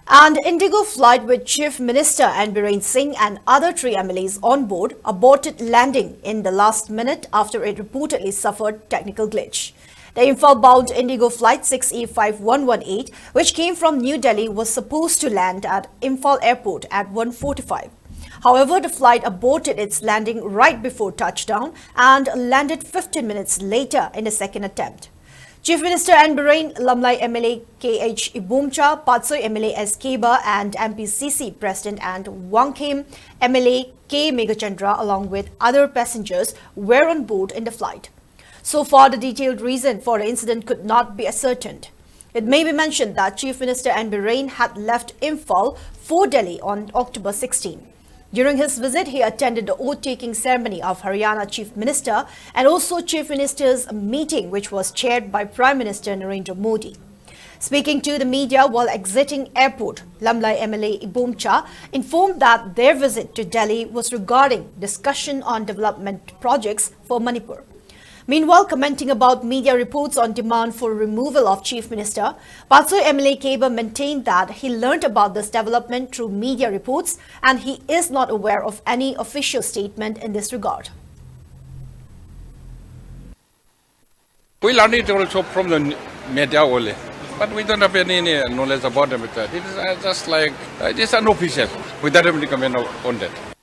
And Indigo flight with Chief Minister and BIREN Singh and other 3 MLAs on board aborted landing in the last minute after it reportedly suffered technical glitch. The Imphal-bound Indigo flight 6E5118, which came from New Delhi, was supposed to land at Imphal airport at 1:45. However, the flight aborted its landing right before touchdown and landed 15 minutes later in the second attempt. Chief Minister and BIREN Lamlai MLA KH Ibumcha, Patsoi MLA S. Keba and MPCC President and Wangkhem MLA K. Megachandra along with other passengers were on board in the flight. So far, the detailed reason for the incident could not be ascertained. It may be mentioned that Chief Minister and BIREN had left Imphal for Delhi on October 16. During his visit, he attended the oath-taking ceremony of Haryana Chief Minister and also Chief Minister's meeting, which was chaired by Prime Minister Narendra Modi. Speaking to the media while exiting airport, Lamlai MLA Ibumcha informed that their visit to Delhi was regarding discussion on development projects for Manipur. Meanwhile, commenting about media reports on demand for removal of Chief Minister, Patsoi MLA Keba maintained that he learnt about this development through media reports and he is not aware of any official statement in this regard. We learned it also from the media only, but we don't have any knowledge about it. It is just like, it is unofficial. We don't have any comment on that.